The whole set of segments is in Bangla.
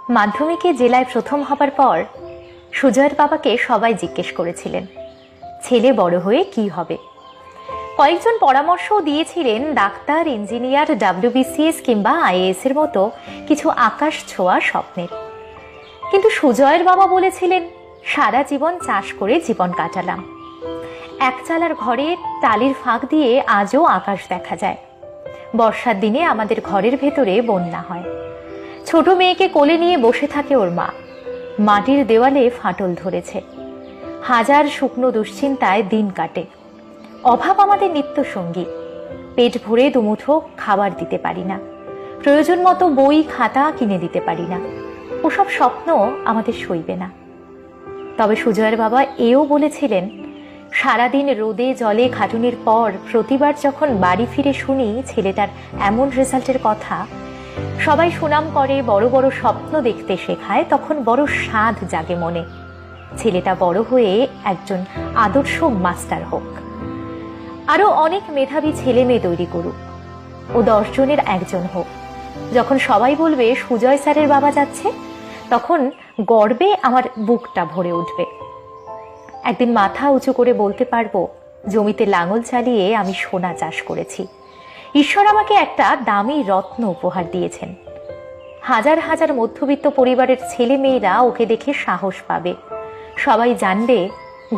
মাধ্যমিকে জেলায় প্রথম হবার পর সুজয়ের বাবাকে সবাই জিজ্ঞেস করেছিলেন ছেলে বড় হয়ে কি হবে। কয়েকজন পরামর্শও দিয়েছিলেন ডাক্তার, ইঞ্জিনিয়ার, WBCS কিংবা IAS এর মতো কিছু আকাশ ছোঁয়া স্বপ্নের। কিন্তু সুজয়ের বাবা বলেছিলেন সারা জীবন চাষ করে জীবন কাটালাম। একচালার ঘরে টালির ফাঁক দিয়ে আজও আকাশ দেখা যায়। বর্ষার দিনে আমাদের ঘরের ভেতরে বন্যা হয়। ছোট মেয়েকে কোলে নিয়ে বসে থাকে ওর মা। মাটির দেওয়ালে ফাটল ধরেছে। হাজার শুকনো দুশ্চিন্তায় দিন কাটে। অভাব আমাদের নিত্য সঙ্গী। পেট ভরে দুমুঠো খাবার দিতে পারি না, প্রয়োজন মতো বই খাতা কিনে দিতে পারি না। ওসব স্বপ্ন আমাদের সইবে না। তবে সুজয়ের বাবা এও বলেছিলেন সারাদিন রোদে জলে খাটুনির পর প্রতিবার যখন বাড়ি ফিরে শুনি ছেলেটার এমন রেজাল্টের কথা, সবাই সুনাম করে, বড় বড় স্বপ্ন দেখতে শেখায়, তখন বড় স্বাদ জাগে মনে। ছেলেটা বড় হয়ে একজন আদর্শ মাস্টার হোক, আরো অনেক মেধাবী ছেলে মেয়ে তৈরি করুক, ও 10 জনের একজন হোক। যখন সবাই বলবে সুজয় স্যারের বাবা যাচ্ছে, তখন গর্বে আমার বুকটা ভরে উঠবে। একদিন মাথা উঁচু করে বলতে পারবো জমিতে লাঙল চালিয়ে আমি সোনা চাষ করেছি। ঈশ্বর আমাকে একটা দামি রত্ন উপহার দিয়েছেন। হাজার হাজার মধ্যবিত্ত পরিবারের ছেলে মেয়েরা ওকে দেখে সাহস পাবে। সবাই জানবে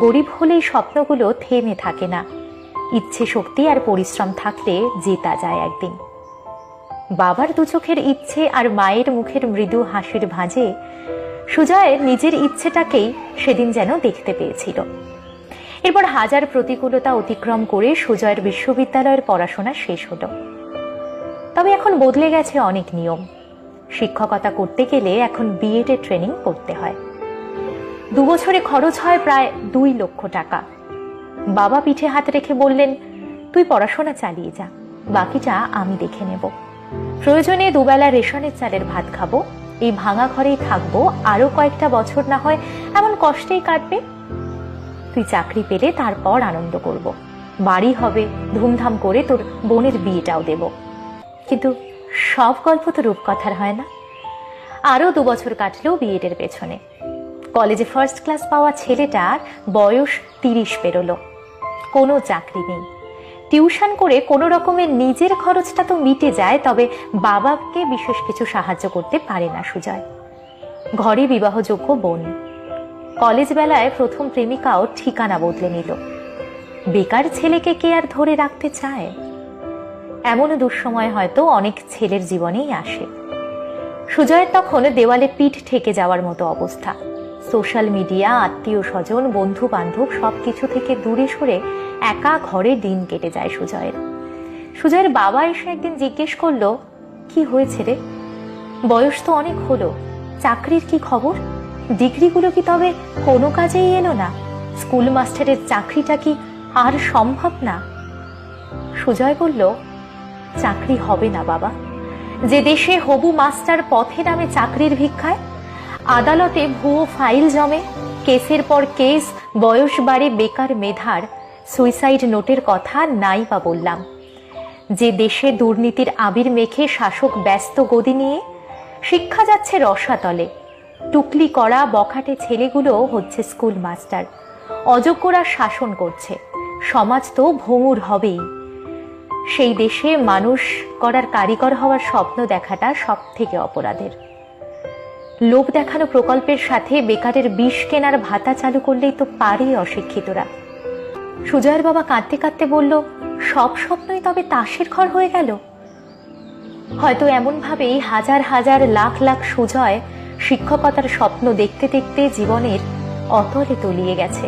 গরিব হলেই স্বপ্নগুলো থেমে থাকে না, ইচ্ছে শক্তি আর পরিশ্রম থাকলে জেতা যায় একদিন। বাবার দু চোখের ইচ্ছে আর মায়ের মুখের মৃদু হাসির ভাঁজে সুজয়ের নিজের ইচ্ছেটাকেই সেদিন যেন দেখতে পেয়েছিল। এরপর হাজার প্রতিকূলতা অতিক্রম করে সুজয়ের বিশ্ববিদ্যালয়ের পড়াশোনা শেষ হলো। তবে এখন বদলে গেছে অনেক নিয়ম। শিক্ষকতা করতে গেলে এখন BEd এর ট্রেনিং করতে হয়। 2 বছরে খরচ হয় প্রায় 2 লক্ষ টাকা। বাবা পিঠে হাত রেখে বললেন তুই পড়াশোনা চালিয়ে যা, বাকিটা আমি দেখে নেব। প্রয়োজনে দুবেলা রেশনের চালের ভাত খাবো, এই ভাঙা ঘরেই থাকবো, আরো কয়েকটা বছর না হয় এমন কষ্টেই কাটবে। তুই চাকরি পেলে তারপর আনন্দ করব, বাড়ি হবে, ধুমধাম করে তোর বোনের বিয়েটাও দেব। কিন্তু সব গল্প তো রূপকথার হয় না। আরো 2 বছর কাটলেও BEd এর পেছনে। কলেজে ফার্স্ট ক্লাস পাওয়া ছেলেটার বয়স 30 পেরোলো, কোনো চাকরি নেই। টিউশন করে কোনো রকমের নিজের খরচটা তো মিটে যায়, তবে বাবাকে বিশেষ কিছু সাহায্য করতে পারে না সুজয়। ঘরে বিবাহযোগ্য বোন। কলেজ বেলায় প্রথম প্রেমিকাও ঠিকানা বদলে নিল। বেকার ছেলেকে কে আর ধরে রাখতে চায়? এমন দুঃসময় হয়তো অনেক ছেলের জীবনেই আসে। সুজয়ের তখন দেওয়ালে পিঠ ঠেকে যাওয়ার মতো অবস্থা। সোশ্যাল মিডিয়া, আত্মীয় স্বজন, বন্ধু বান্ধব সবকিছু থেকে দূরে সরে একা ঘরে দিন কেটে যায় সুজয়ের। সুজয়ের বাবা এসে একদিন জিজ্ঞেস করলো কি হয়েছে রে, বয়স তো অনেক হলো, চাকরির কি খবর? ডিগ্রিগুলো কি তবে কোনো কাজেই এলো না? স্কুল মাস্টারের চাকরিটা কি আর সম্ভব না? সুজয় বলল চাকরি হবে না বাবা। যে দেশে হবু মাস্টার পথে নামে চাকরির ভিক্ষায়, আদালতে ভুয়ো ফাইল জমে, কেসের পর কেস, বয়স বাড়ে বেকার মেধার, সুইসাইড নোটের কথা নাই বা বললাম। যে দেশে দুর্নীতির আবির মেখে শাসক ব্যস্ত গদি নিয়ে, শিক্ষা যাচ্ছে রসাতলে, টুকলি করা বখাটে ছেলেগুলো হচ্ছে স্কুল মাস্টার, অযোগ্যরা শাসন করছে, সমাজ তো ভঙ্গুর হবেই। সেই দেশে মানুষ করার কারিগর হওয়ার স্বপ্ন দেখাটা সব থেকে অপরাধের। লোভ দেখানো প্রকল্পের সাথে বেকারের বিষ কেনার ভাতা চালু করলেই তো পারে অশিক্ষিতরা। সুজয়ের বাবা কাঁদতে কাঁদতে বলল সব স্বপ্নই তবে তাসের ঘর হয়ে গেল। হয়তো এমন ভাবেই হাজার হাজার লাখ লাখ সুজয় শিক্ষকতার স্বপ্ন দেখতে দেখতে জীবনের অতলে তলিয়ে গেছে।